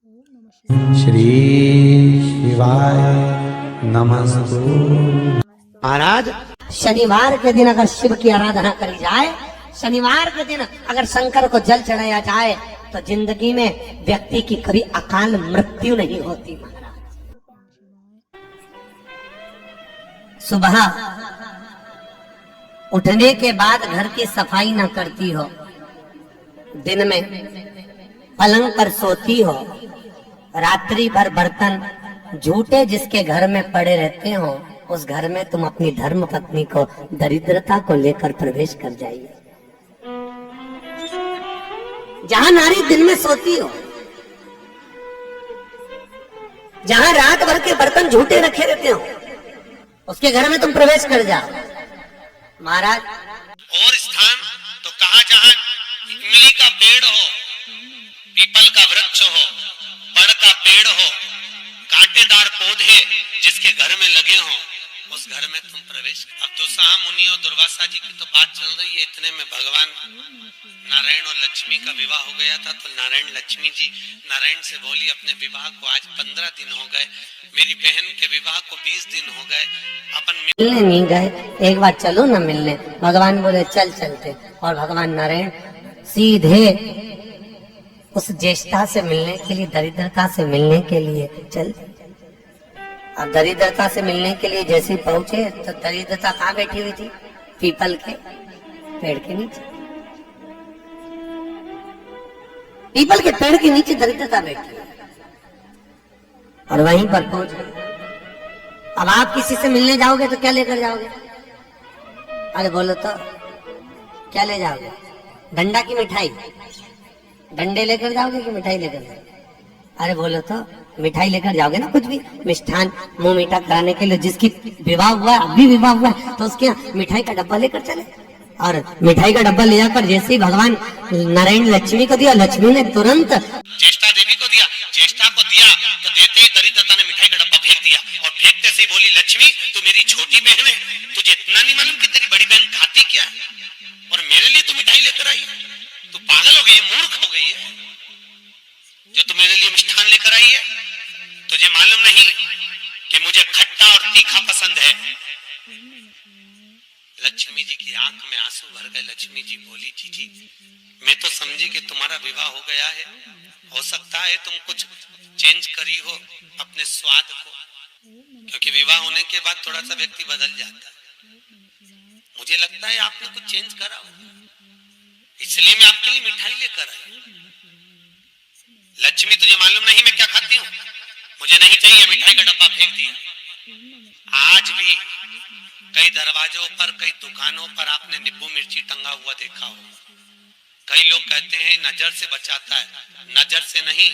श्री शिवाय नमस्तु। महाराज, शनिवार के दिन अगर शिव की आराधना करी जाए, शनिवार के दिन अगर शंकर को जल चढ़ाया जाए तो जिंदगी में व्यक्ति की कभी अकाल मृत्यु नहीं होती। महाराज, सुबह उठने के बाद घर की सफाई न करती हो, दिन में पलंग पर सोती हो, रात्रि भर बर्तन झूठे जिसके घर में पड़े रहते हो, उस घर में तुम अपनी धर्म पत्नी को दरिद्रता को लेकर प्रवेश कर जाइए। जहां नारी दिन में सोती हो, जहां रात भर के बर्तन झूठे रखे रहते हो, उसके घर में तुम प्रवेश कर जाओ। महाराज, और स्थान तो कहा जहां इमली का पेड़ हो, पीपल का वृक्ष हो, बड़ का पेड़ हो, कांटेदार पौधे जिसके घर में लगे हो, उस घर में तुम प्रवेश। अब दुस्साह मुनि और दुर्वासा जी की तो बात चल रही है, इतने में भगवान नारायण और लक्ष्मी का विवाह हो गया था। तो नारायण लक्ष्मी जी नारायण से बोली, अपने विवाह को आज 15 दिन हो गए, मेरी बहन के विवाह को 20 दिन हो गए, अपन मिलने नहीं गए, एक बार चलो ना मिलने। भगवान बोले चल चलते, और भगवान नारायण सीधे उस ज्येष्ठा से मिलने के लिए, दरिद्रता से मिलने के लिए चल। अब दरिद्रता से मिलने के लिए जैसे पहुंचे तो दरिद्रता कहाँ बैठी हुई थी? पीपल के पेड़ के नीचे। पीपल के पेड़ के नीचे दरिद्रता बैठी है और वहीं पर पहुंच गए। अब आप किसी से मिलने जाओगे तो क्या लेकर जाओगे? अरे बोलो तो क्या ले जाओगे? डंडा की मिठाई? डंडे लेकर जाओगे कि मिठाई लेकर जाओगे? अरे बोलो तो मिठाई लेकर जाओगे ना, कुछ भी मिष्ठान मुंह मीठा कराने के लिए। जिसकी विवाह हुआ है, अभी विवाह हुआ है, तो उसके मिठाई का डब्बा लेकर चले। और मिठाई का डब्बा ले जाकर जैसे ही भगवान नारायण लक्ष्मी को दिया, लक्ष्मी ने तुरंत ज्येष्ठा देवी को दिया। ज्येष्ठा को दिया तो देते ही दरिद्रता ने मिठाई का डब्बा फेंक दिया, और फेंकते से ही बोली, लक्ष्मी तू मेरी छोटी बहन है, तुझे इतना नहीं मालूम कि तेरी बड़ी बहन खाती क्या है, और मेरे लिए तू मिठाई लेकर आई? तू पागल हो गई है, मूर्ख हो गई है, जो तू मेरे लिए मिष्ठान लेकर आई है। तुझे मालूम नहीं कि मुझे खट्टा और तीखा पसंद है। लक्ष्मी जी की आंख में आंसू भर गए। लक्ष्मी जी बोली, जी मैं तो समझी कि तुम्हारा विवाह हो गया है, हो सकता है तुम कुछ चेंज करी हो अपने स्वाद को, क्योंकि विवाह होने के बाद थोड़ा सा व्यक्ति बदल जाता है। मुझे लगता है आपने कुछ चेंज करा हो, इसलिए मैं आपके लिए मिठाई लेकर आई। लक्ष्मी तुझे मालूम नहीं मैं क्या खाती हूँ, मुझे नहीं चाहिए। मिठाई का डब्बा फेंक दिया। आज भी कई दरवाजों पर, कई दुकानों पर आपने नींबू मिर्ची टंगा हुआ देखा हो। कई लोग कहते हैं नजर से बचाता है, नजर से नहीं,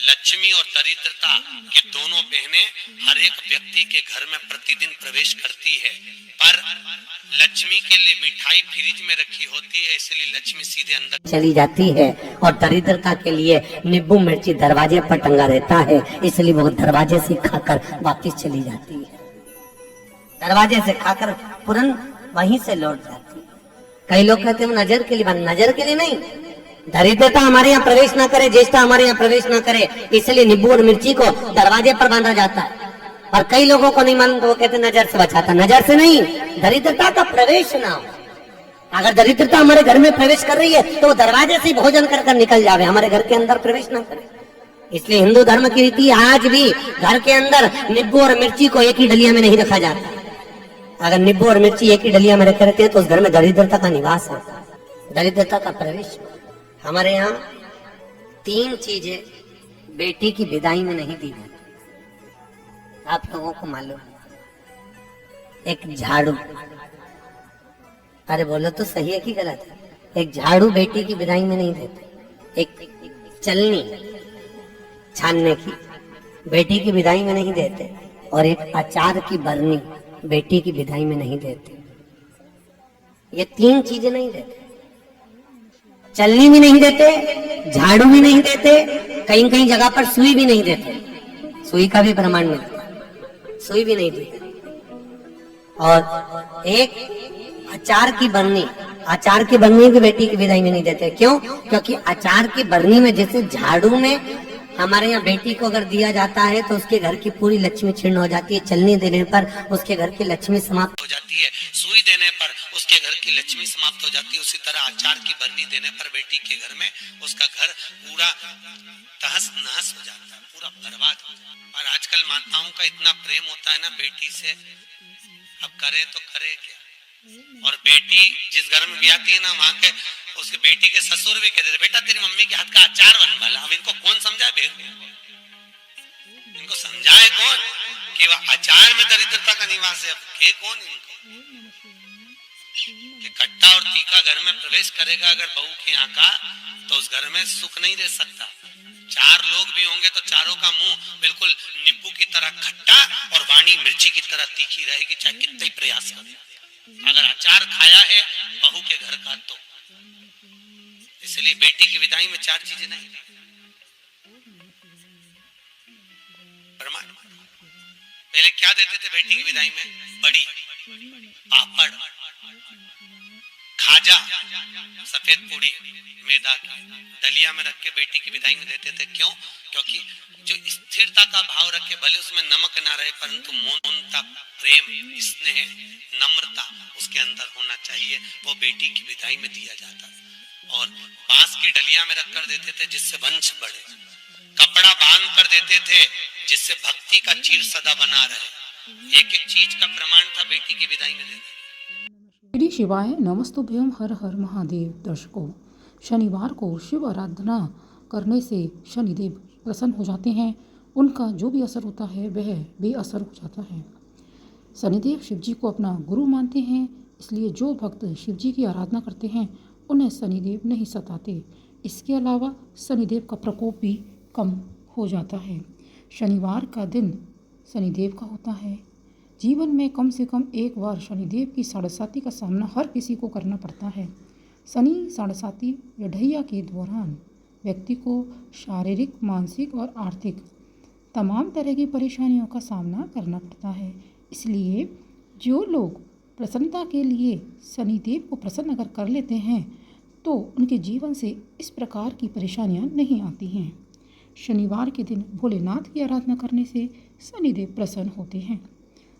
लक्ष्मी और दरिद्रता ये दोनों बहनें हर एक व्यक्ति के घर में प्रतिदिन प्रवेश करती है, पर लक्ष्मी के लिए मिठाई फ्रिज में रखी होती है, इसलिए लक्ष्मी सीधे अंदर चली जाती है, और दरिद्रता के लिए नींबू मिर्ची दरवाजे पर टंगा रहता है, इसलिए वो दरवाजे से खाकर वापस चली जाती है। दरवाजे से खाकर तुरंत वहीं से लौट जाती है। कई लोग कहते हैं नजर के लिए, नजर के लिए नहीं, दरिद्रता हमारे यहाँ प्रवेश ना करे, ज्येष्ठा हमारे यहाँ प्रवेश ना करे, इसलिए नींबू और मिर्ची को दरवाजे पर बांधा जाता है। और कई लोगों को नहीं मालूम तो वो कहते नजर से बचाता। नजर से नहीं, दरिद्रता का प्रवेश ना हो। अगर दरिद्रता हमारे घर में प्रवेश कर रही है तो वो दरवाजे से भोजन कर कर निकल जावे, हमारे घर के अंदर प्रवेश ना करे। इसलिए हिंदू धर्म की रीति आज भी घर के अंदर नींबू और मिर्ची को एक ही डलिया में नहीं रखा जाता। अगर नींबू और मिर्ची एक ही डलिया में रखे रहते हैं तो उस घर में दरिद्रता का निवास होता है, दरिद्रता का प्रवेश। हमारे यहाँ 3 चीजें बेटी की विदाई में नहीं दी जाती, आप लोगों को मालूम? एक झाड़ू, अरे बोलो तो सही है कि गलत है? एक झाड़ू बेटी की विदाई में नहीं देते। एक चलनी छानने की बेटी की विदाई में नहीं देते, और एक अचार की बरनी बेटी की विदाई में नहीं देते। ये 3 चीजें नहीं देते। चलनी भी नहीं देते, झाड़ू भी नहीं देते, कहीं कहीं जगह पर सुई भी नहीं देते। सुई का भी प्रमाण मिलता है, सुई भी नहीं देते। और एक अचार की बरनी, अचार की बरनी भी बेटी की विदाई में नहीं देते। क्यों? क्योंकि अचार की बरनी में जैसे झाड़ू में हमारे यहाँ बेटी को अगर दिया जाता है तो उसके घर की पूरी लक्ष्मी क्षीण हो जाती है, चलने देने पर उसके घर की लक्ष्मी समाप्त हो जाती है, सुई देने पर उसके घर की लक्ष्मी समाप्त हो जाती है। उसी तरह आचार की बरनी देने पर बेटी के घर में उसका घर पूरा तहस नहस हो जाता है, पूरा बर्बाद हो जाता है। और आजकल माताओं का इतना प्रेम होता है ना बेटी से, अब करे तो करे क्या। और बेटी जिस घर में भी आती है ना, वहां के उसके बेटी के ससुर भी कहते थे बेटा तेरी मम्मी के हाथ का अचार बन वाला। अब इनको कौन समझाए बेगू, इनको समझाए कौन कि वह अचार में दरिद्रता का निवास है। अब के कौन इनको कि खट्टा और तीखा घर में प्रवेश करेगा अगर बहू के यहाँ का, तो उस घर में सुख नहीं रह सकता। चार लोग भी होंगे तो चारों का मुंह बिल्कुल नींबू की तरह खट्टा और वाणी मिर्ची की तरह तीखी रहेगी, चाहे कितने ही प्रयास करें। अगर अचार खाया है बहू के घर का तो, इसलिए बेटी की विदाई में चार चीजें नहीं प्रमाण। पहले क्या देते थे बेटी की विदाई में? बड़ी, पापड़, खाजा, सफेद पूड़ी मैदा की दलिया में रख के बेटी की विदाई में देते थे। क्यों? क्योंकि जो स्थिरता का भाव रखे, भले उसमें नमक ना रहे परंतु मौनता, प्रेम, स्नेह, नम्रता उसके अंदर होना चाहिए, वो बेटी की विदाई में दिया जाता। और बांस की डलिया में रख कर देते थे जिससे वंश बढ़े, कपड़ा बांध कर देते थे जिससे भक्ति का चीर सदा बना रहे। एक एक चीज का प्रमाण था बेटी की विदाई में देते। श्री शिवाय नमस्तुभ्यम, हर हर महादेव। दर्शकों, शनिवार को शिव आराधना करने से शनिदेव प्रसन्न हो जाते हैं। उनका जो भी असर होता है वह बेअसर हो जाता है। शनिदेव शिव जी को अपना गुरु मानते हैं, इसलिए जो भक्त शिव जी की आराधना करते हैं उन्हें शनिदेव नहीं सताते। इसके अलावा शनिदेव का प्रकोप भी कम हो जाता है। शनिवार का दिन शनिदेव का होता है। जीवन में कम से कम एक बार शनिदेव की साढ़ेसाती का सामना हर किसी को करना पड़ता है। शनि साढ़ेसाती या ढैया के दौरान व्यक्ति को शारीरिक, मानसिक और आर्थिक तमाम तरह की परेशानियों का सामना करना पड़ता है। इसलिए जो लोग प्रसन्नता के लिए शनिदेव को प्रसन्न अगर कर लेते हैं तो उनके जीवन से इस प्रकार की परेशानियां नहीं आती हैं। शनिवार के दिन भोलेनाथ की आराधना करने से शनिदेव प्रसन्न होते हैं।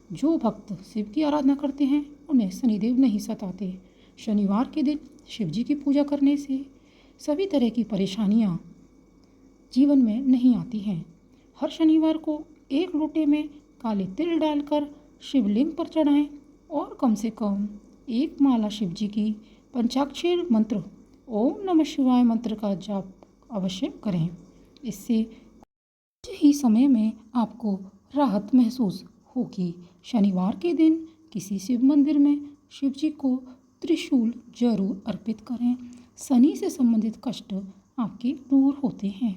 जो भक्त शिव की आराधना करते हैं उन्हें शनिदेव नहीं सताते। शनिवार के दिन शिव जी की पूजा करने से सभी तरह की परेशानियां जीवन में नहीं आती हैं। हर शनिवार को एक लोटे में काले तिल डालकर शिवलिंग पर चढ़ाएं और कम से कम एक माला शिव जी की पंचाक्षर मंत्र ओम नमः शिवाय मंत्र का जाप अवश्य करें। इससे कुछ ही समय में आपको राहत महसूस होगी। शनिवार के दिन किसी शिव मंदिर में शिव जी को त्रिशूल जरूर अर्पित करें। शनि से संबंधित कष्ट आपके दूर होते हैं।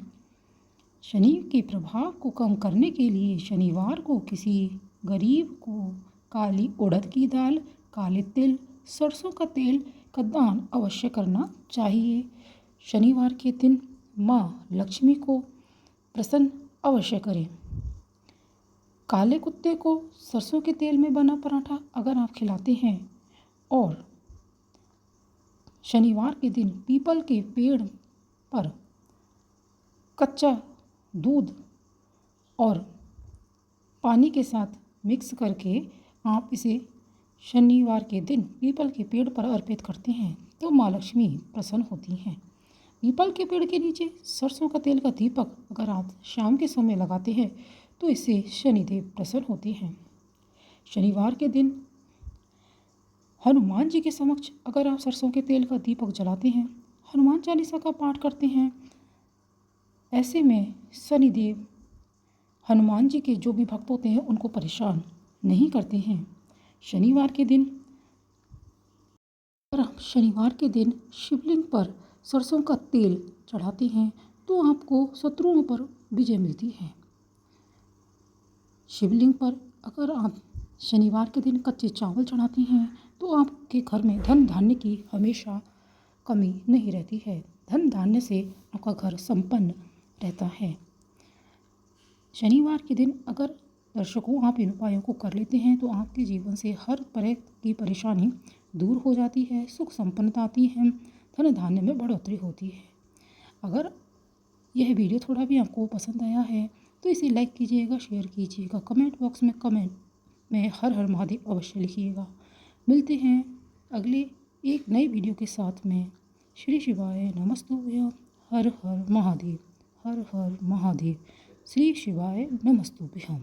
शनि के प्रभाव को कम करने के लिए शनिवार को किसी गरीब को काली उड़द की दाल, काले तिल, सरसों का तेल का दान अवश्य करना चाहिए। शनिवार के दिन माँ लक्ष्मी को प्रसन्न अवश्य करें। काले कुत्ते को सरसों के तेल में बना पराठा अगर आप खिलाते हैं और शनिवार के दिन पीपल के पेड़ पर कच्चा दूध और पानी के साथ मिक्स करके आप इसे शनिवार के दिन पीपल के पेड़ पर अर्पित करते हैं तो माँ लक्ष्मी प्रसन्न होती हैं। पीपल के पेड़ के नीचे सरसों का तेल का दीपक अगर आप शाम के समय लगाते हैं तो इससे शनिदेव प्रसन्न होते हैं। शनिवार के दिन हनुमान जी के समक्ष अगर आप सरसों के तेल का दीपक जलाते हैं, हनुमान चालीसा का पाठ करते हैं, ऐसे में शनिदेव हनुमान जी के जो भी भक्त होते हैं उनको परेशान नहीं करते हैं। शनिवार के दिन अगर आप शनिवार के दिन शिवलिंग पर सरसों का तेल चढ़ाते हैं तो आपको शत्रुओं पर विजय मिलती है। शिवलिंग पर अगर आप शनिवार के दिन कच्चे चावल चढ़ाते हैं तो आपके घर में धन धान्य की हमेशा कमी नहीं रहती है। धन धान्य से आपका घर संपन्न रहता है। शनिवार के दिन अगर दर्शकों आप इन उपायों को कर लेते हैं तो आपके जीवन से हर तरह की परेशानी दूर हो जाती है, सुख संपन्नता आती है, धन धान्य में बढ़ोतरी होती है। अगर यह वीडियो थोड़ा भी आपको पसंद आया है तो इसे लाइक कीजिएगा, शेयर कीजिएगा, कमेंट बॉक्स में कमेंट में हर हर महादेव अवश्य लिखिएगा। मिलते हैं अगले एक नए वीडियो के साथ में। श्री शिवाय नमस्तुभ्यं। हर हर महादेव, हर हर महादेव। श्री शिवाय नमस्तुभ्यं।